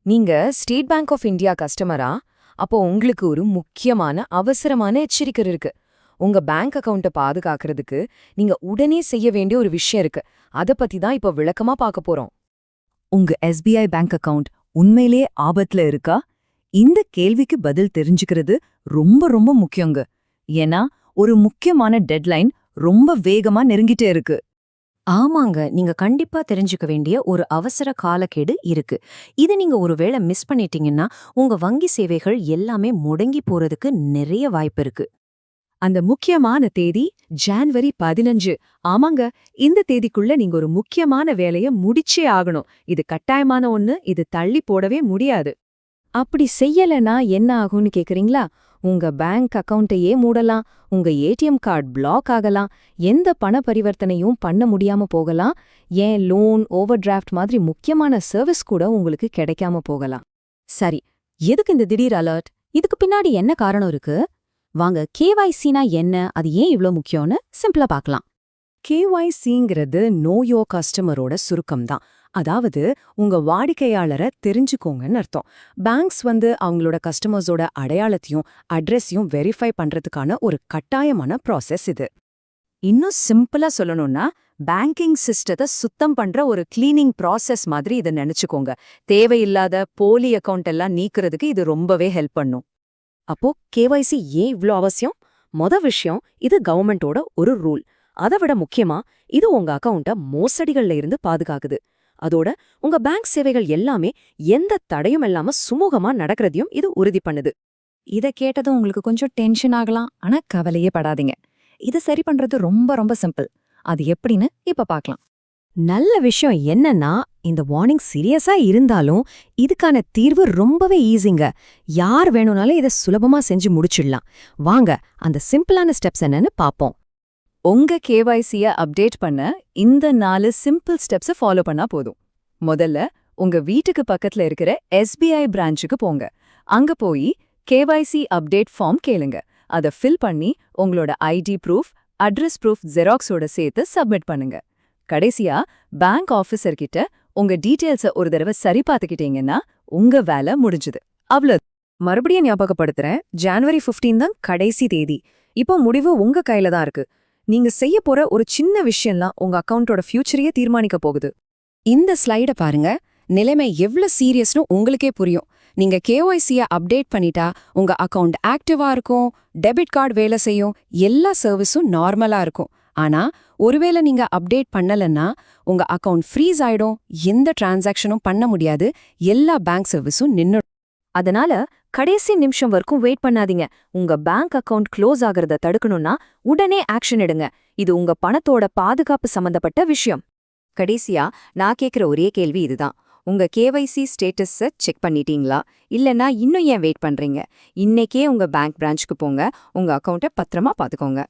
நீங்க state bank of India கஸ்டமரா? அப்போ உங்களுக்கு ஒரு முக்கியமான அவசரமான எச்சரிக்கை இருக்கு. உங்க பேங்க் அக்கவுண்ட்ட பாதுகாக்கிறதுக்கு நீங்க உடனே செய்ய வேண்டிய ஒரு விஷயம் இருக்கு. அத பத்தி தான் இப்போ விளக்கமா பார்க்க போறோம். உங்க எஸ்பிஐ பேங்க் அக்கவுண்ட் உண்மையிலே ஆபத்துல இருக்கா? இந்த கேள்விக்கு பதில் தெரிஞ்சுக்கிறது ரொம்ப ரொம்ப முக்கியங்க. ஏன்னா ஒரு முக்கியமான டெட்லைன் ரொம்ப வேகமா நெருங்கிட்டே இருக்கு. ஆமாங்க, நீங்க கண்டிப்பா தெரிஞ்சுக்க வேண்டிய ஒரு அவசர காலக்கெடு இருக்கு. இது நீங்க ஒருவேளை மிஸ் பண்ணிட்டீங்கன்னா, உங்க வங்கி சேவைகள் எல்லாமே முடங்கி போறதுக்கு நிறைய வாய்ப்பு இருக்கு. அந்த முக்கியமான தேதி ஜான்வரி 15. ஆமாங்க, இந்த தேதிக்குள்ள நீங்க ஒரு முக்கியமான வேலைய முடிச்சே ஆகணும். இது கட்டாயமான ஒண்ணு, இது தள்ளி போடவே முடியாது. அப்படி செய்யலனா என்ன ஆகும்னு கேக்குறீங்களா? உங்க பேங்க் அக்கவுண்ட்டையே மூடலாம், உங்க ஏடிஎம் கார்டு பிளாக் ஆகலாம், எந்த பண பரிவர்த்தனையும் பண்ண முடியாம போகலாம், ஏன் லோன், ஓவர் டிராஃப்ட் மாதிரி முக்கியமான சர்வீஸ் கூட உங்களுக்கு கிடைக்காம போகலாம். சரி, எதுக்கு இந்த திடீர் அலர்ட்? இதுக்கு பின்னாடி என்ன காரணம் இருக்கு? வாங்க, கேவைசினா என்ன, அது ஏன் இவ்ளோ முக்கியம்னு சிம்பிளா பார்க்கலாம். கேஒய்சிங்கிறது நோ யோர் கஸ்டமரோட சுருக்கம் தான். அதாவது உங்க வாடிக்கையாளரை தெரிஞ்சுக்கோங்கன்னு அர்த்தம். பேங்க்ஸ் அவங்களோட கஸ்டமர்ஸோட அடையாளத்தையும் அட்ரஸையும் வெரிஃபை பண்றதுக்கான ஒரு கட்டாயமான ப்ராசஸ் இது. இன்னும் சிம்பிளா சொல்லணும்னா, பேங்கிங் சிஸ்டத்தை சுத்தம் பண்ற ஒரு கிளீனிங் ப்ராசஸ் மாதிரி இதை நினைச்சுக்கோங்க. தேவையில்லாத போலி அக்கவுண்ட் எல்லாம் நீக்கிறதுக்கு இது ரொம்பவே ஹெல்ப் பண்ணும். அப்போ கேவைசி ஏன் இவ்ளோ அவசியம்? விஷயம், இது கவர்மெண்டோட ஒரு ரூல். அதை விட முக்கியமா, இது உங்க அக்கவுண்ட்ட மோசடிகள்ல இருந்து பாதுகாக்குது. அதோட உங்க பேங்க் சேவைகள் எல்லாமே எந்த தடையும் இல்லாம சுமூகமா நடக்கிறதையும் இது உறுதி பண்ணுது. இத கேட்டதும் உங்களுக்கு கொஞ்சம் டென்ஷன் ஆகலாம். ஆனா கவலையே படாதீங்க. இத சரி பண்றது ரொம்ப ரொம்ப சிம்பிள். அது எப்படின்னு இப்ப பார்க்கலாம். நல்ல விஷயம் என்னன்னா, இந்த வார்னிங் சீரியஸா இருந்தாலும் இதுக்கான தீர்வு ரொம்பவே ஈஸிங்க. யார் வேணும்னாலும் இதை சுலபமா செஞ்சு முடிச்சிடலாம். வாங்க, அந்த சிம்பிளான ஸ்டெப்ஸ் என்னன்னு பாப்போம். உங்க கேவைசிய அப்டேட் பண்ண இந்த 4 சிம்பிள் ஸ்டெப்ஸை ஃபாலோ பண்ணா போதும். முதல்ல உங்க வீட்டுக்கு பக்கத்துல இருக்கிற எஸ்பிஐ பிரான்ச்சுக்கு போங்க. அங்க போய் கேவைசி அப்டேட் ஃபார்ம் கேளுங்க. அதை ஃபில் பண்ணி உங்களோட ஐடி ப்ரூஃப், அட்ரஸ் ப்ரூஃப் ஜெராக்ஸோட சேர்த்து சப்மிட் பண்ணுங்க. கடைசியா பேங்க் ஆஃபீஸர் கிட்ட உங்க டீட்டெயில்ஸை ஒரு தடவை சரி பார்த்துக்கிட்டீங்கன்னா உங்க வேலை முடிஞ்சுது. அவ்வளவு. மறுபடியும் ஞாபகப்படுத்துறேன், ஜான்வரி 15 தான் கடைசி தேதி. இப்போ முடிவு உங்க கையில தான் இருக்கு. நீங்க செய்ய போற ஒரு சின்ன விஷயம்லாம் உங்க அக்கவுண்டோட ஃபியூச்சரையே தீர்மானிக்க போகுது. இந்த ஸ்லைட பாருங்க, நிலைமை எவ்வளவு சீரியஸ்னு உங்களுக்கே புரியும். நீங்க கேஒய்சிய அப்டேட் பண்ணிட்டா உங்க அக்கவுண்ட் ஆக்டிவா இருக்கும், டெபிட் கார்டு வேலை செய்யும், எல்லா சர்வீஸும் நார்மலா இருக்கும். ஆனா ஒருவேளை நீங்க அப்டேட் பண்ணலன்னா உங்க அக்கவுண்ட் ஃப்ரீஸ் ஆயிடும், எந்த டிரான்சாக்ஷனும் பண்ண முடியாது, எல்லா பேங்க் சர்வீஸும் நின்னுடும். அதனால கடைசி நிமிஷம் வரைக்கும் வெயிட் பண்ணாதீங்க. உங்க பேங்க் அக்கவுண்ட் க்ளோஸ் ஆகிறத தடுக்கணும்னா உடனே ஆக்ஷன் எடுங்க. இது உங்க பணத்தோட பாதுகாப்பு சம்பந்தப்பட்ட விஷயம். கடைசியா நான் கேக்குற ஒரே கேள்வி இதுதான். உங்க கேவைசி ஸ்டேட்டஸை செக் பண்ணிட்டீங்களா? இல்லனா இன்னும் ஏன் வெயிட் பண்றீங்க? இன்னைக்கே உங்க பேங்க் பிரான்ச்சுக்கு போங்க, உங்க அக்கவுண்ட்டை பத்திரமா பாத்துக்கோங்க.